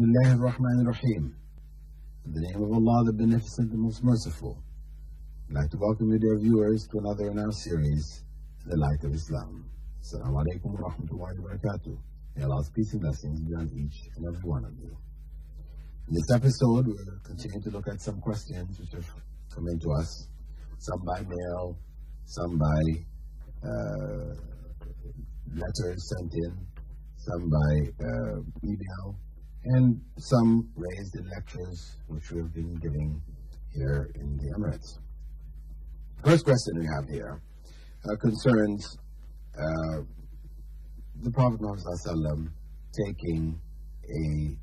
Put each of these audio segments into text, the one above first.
Bismillah ar-Rahman ar-Rahim. In the name of Allah, the Beneficent, the Most Merciful. I'd like to welcome you, dear viewers, to another in our series, The Light of Islam. Assalamu alaikum wa rahmatullahi wa barakatuh. May Allah's peace and blessings be on each and every one of you. In this episode, we'll continue to look at some questions which have come into us, some by mail, some by letters sent in, some by email, and some raised in lectures which we have been giving here in the Emirates. First question we have here concerns the Prophet Muhammad ﷺ taking a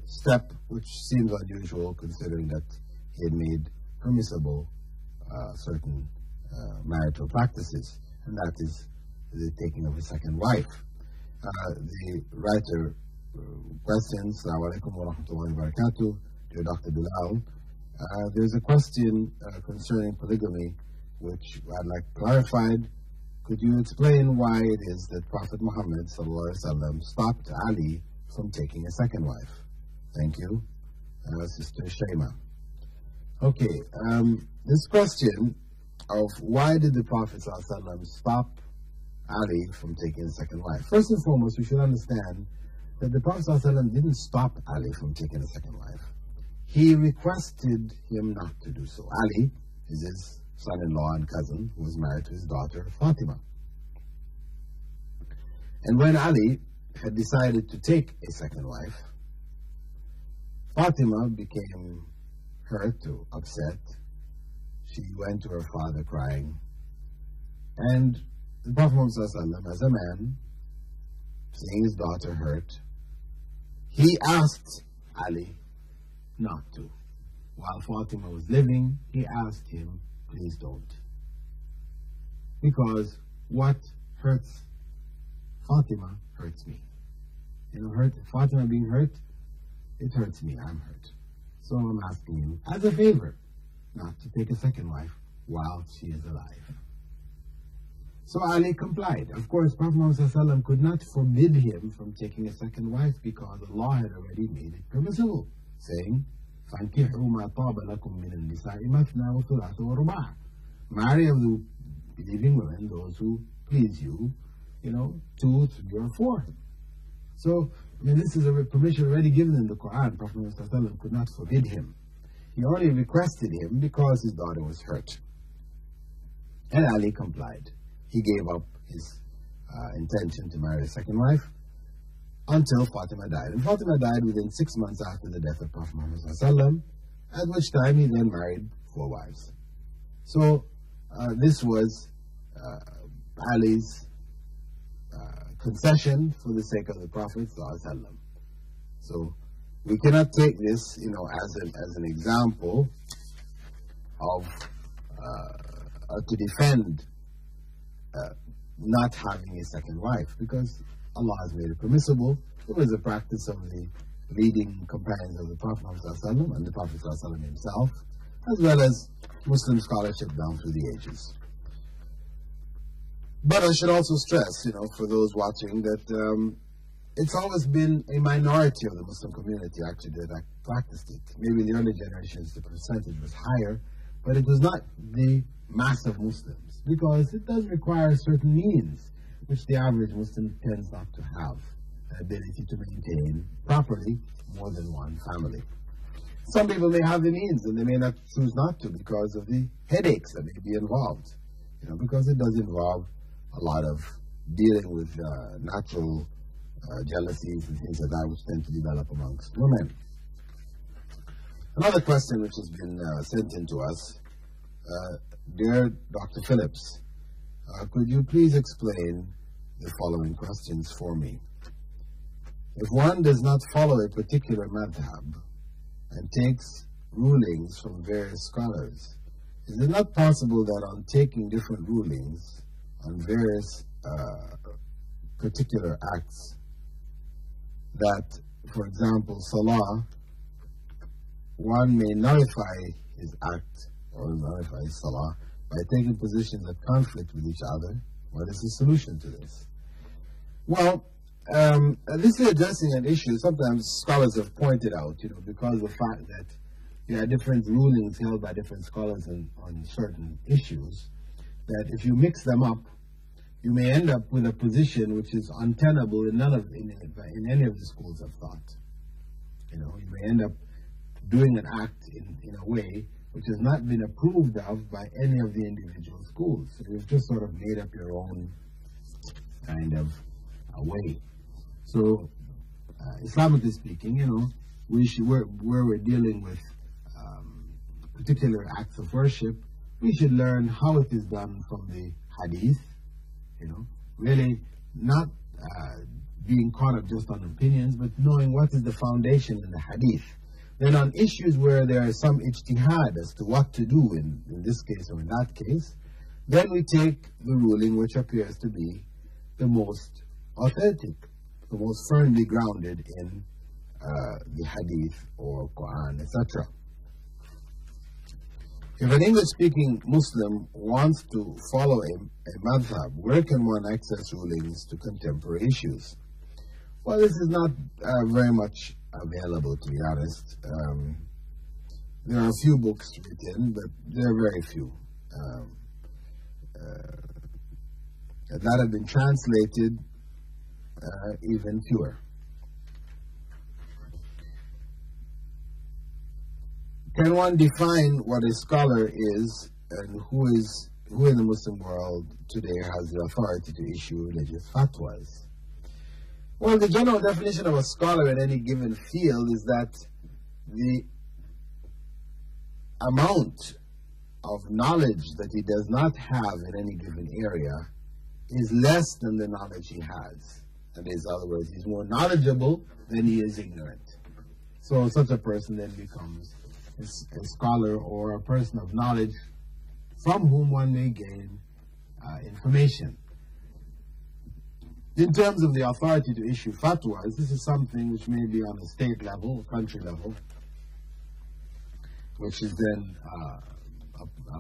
step which seems unusual considering that he had made permissible certain marital practices, and that is the taking of a second wife. The writer questions, Assalamu alaikum wa rahmatullahi wa barakatuh, dear Dr. Bilal. There's a question concerning polygamy which I'd like clarified. Could you explain why it is that Prophet Muhammad ﷺ stopped Ali from taking a second wife? Thank you, Sister Shayma. Okay, this question of why did the Prophet ﷺ stop Ali from taking a second wife? First and foremost, we should understand that the Prophet ﷺ didn't stop Ali from taking a second wife. He requested him not to do so. Ali is his son-in-law and cousin who was married to his daughter Fatima. And when Ali had decided to take a second wife, Fatima became hurt or upset. She went to her father crying. And the Prophet Muhammad ﷺ, as a man, seeing his daughter hurt, he asked Ali not to. While Fatima was living, he asked him, please don't. Because what hurts Fatima hurts me. Fatima being hurt, it hurts me, I'm hurt. So I'm asking you, as a favor, not to take a second wife while she is alive. So Ali complied. Of course, Prophet Muhammad ﷺ could not forbid him from taking a second wife because Allah had already made it permissible, saying, فَانْكِحُوا مَا طَابَ لَكُم مِّنَ النِّسَاءِ مَثْنَى وَثُلَاثَ وَرُبَاعَ. Marry of the believing women those who please you, 2, 3, or 4. So, this is a permission already given in the Quran. Prophet Muhammad ﷺ could not forbid him. He only requested him because his daughter was hurt. And Ali complied. He gave up his intention to marry a second wife until Fatima died. And Fatima died within 6 months after the death of Prophet Muhammad ﷺ, at which time he then married 4 wives. So this was Ali's concession for the sake of the Prophet ﷺ. So we cannot take this, as an example of to defend not having a second wife, because Allah has made it permissible. It was a practice of the leading companions of the Prophet ﷺ and the Prophet ﷺ himself, as well as Muslim scholarship down through the ages. But I should also stress, for those watching, that it's always been a minority of the Muslim community actually that practiced it. Maybe in the early generations the percentage was higher, but it was not the mass of Muslims, because it does require certain means which the average Muslim tends not to have, the ability to maintain properly more than one family. Some people may have the means and they may not choose not to because of the headaches that may be involved, because it does involve a lot of dealing with natural jealousies and things like that which tend to develop amongst women. Another question which has been sent in to us, dear Dr. Phillips, could you please explain the following questions for me? If one does not follow a particular madhab and takes rulings from various scholars, is it not possible that on taking different rulings on various particular acts, that, for example, salah, one may nullify his act or nullify his salah by taking positions that conflict with each other? What is the solution to this? Well, This is addressing an issue sometimes scholars have pointed out, because of the fact that there are different rulings held by different scholars on certain issues, that if you mix them up, you may end up with a position which is untenable in any of the schools of thought. You may end up doing an act in a way which has not been approved of by any of the individual schools. So you've just sort of made up your own kind of a way. So, Islamically speaking, where we're dealing with particular acts of worship, we should learn how it is done from the hadith, really not being caught up just on opinions, but knowing what is the foundation in the hadith. Then on issues where there is some ijtihad as to what to do in this case or in that case, then we take the ruling which appears to be the most authentic, the most firmly grounded in the hadith or Quran, etc. If an English-speaking Muslim wants to follow a madhab, where can one access rulings to contemporary issues? Well, this is not very much available, to be honest. There are a few books written, but there are very few. That have been translated, even fewer. Can one define what a scholar is and who in the Muslim world today has the authority to issue religious fatwas? Well, the general definition of a scholar in any given field is that the amount of knowledge that he does not have in any given area is less than the knowledge he has. And in other words, he's more knowledgeable than he is ignorant. So such a person then becomes a scholar or a person of knowledge from whom one may gain information. In terms of the authority to issue fatwas, this is something which may be on a state level, country level, which is then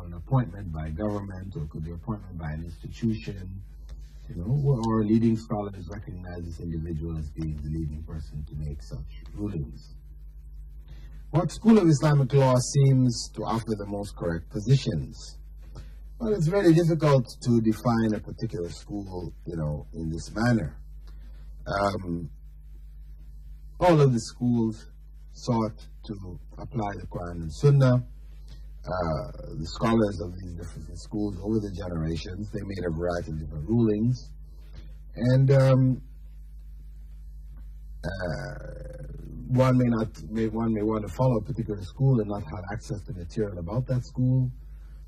an appointment by government, or it could be appointment by an institution, or leading scholars recognize this individual as being the leading person to make such rulings. What school of Islamic law seems to offer the most correct positions? Well, it's very difficult to define a particular school, in this manner. All of the schools sought to apply the Quran and Sunnah. The scholars of these different schools over the generations, they made a variety of different rulings. And one may want to follow a particular school and not have access to material about that school.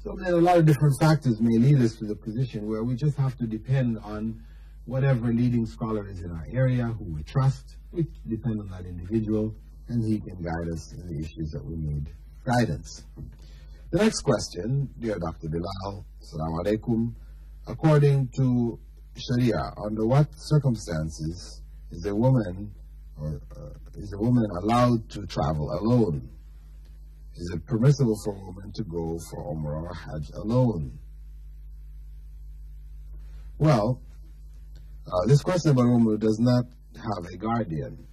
So then a lot of different factors may lead us to the position where we just have to depend on whatever leading scholar is in our area, who we trust. We depend on that individual, and he can guide us in the issues that we need guidance. The next question, dear Dr. Bilal, Assalamu alaikum. According to Sharia, under what circumstances is a woman allowed to travel alone? Is it permissible for a woman to go for Umrah or Hajj alone? Well, this question about a woman who does not have a guardian,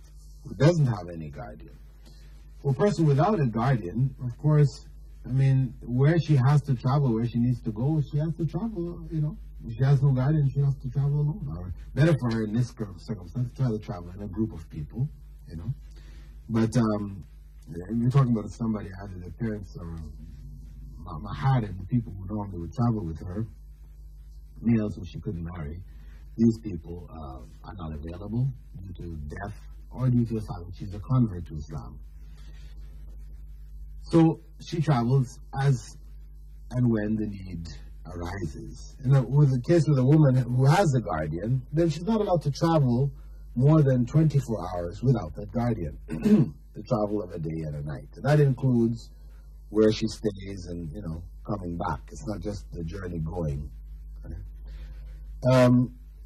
who doesn't have any guardian. For a person without a guardian, of course, where she has to travel, where she needs to go, she has to travel, If she has no guardian, she has to travel alone. Or better for her in this circumstance, try to travel in a group of people, But we're talking about somebody, either their parents or maharim, the people who normally would travel with her, males who she couldn't marry. These people are not available due to death or due to the fact that she's a convert to Islam. So she travels as and when the need arises. With the case of a woman who has a guardian, then she's not allowed to travel more than 24 hours without that guardian. The travel of a day and a night. That includes where she stays and, coming back. It's not just the journey going.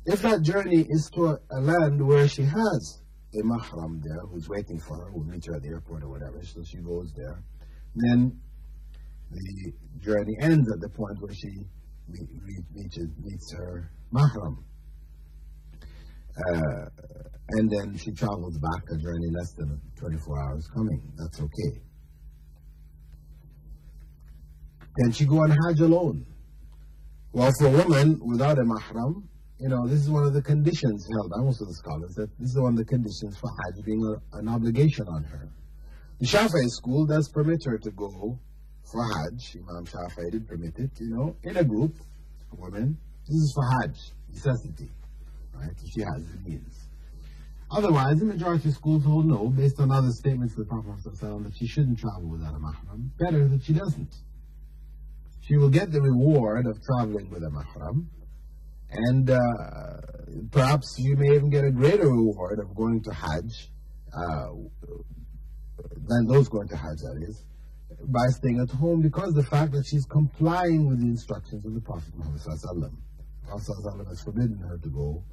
If that journey is to a land where she has a mahram there who's waiting for her, who'll meet her at the airport or whatever, so she goes there, then the journey ends at the point where she meets her mahram. and then she travels back a journey less than 24 hours coming. That's okay. Can she go on Hajj alone? Well, for a woman without a mahram, this is one of the conditions held by most of the scholars, that this is one of the conditions for Hajj being an obligation on her. The Shafi'i school does permit her to go for Hajj. Imam Shafi'i did permit it, in a group of women. This is for Hajj, necessity, right? If she has the means. Otherwise, the majority of schools hold no, based on other statements of the Prophet ﷺ, that she shouldn't travel without a mahram. Better that she doesn't. She will get the reward of traveling with a mahram, and perhaps you may even get a greater reward of going to Hajj, than those going to Hajj, that is, by staying at home, because the fact that she's complying with the instructions of the Prophet Muhammad ﷺ. The Prophet ﷺ has forbidden her to go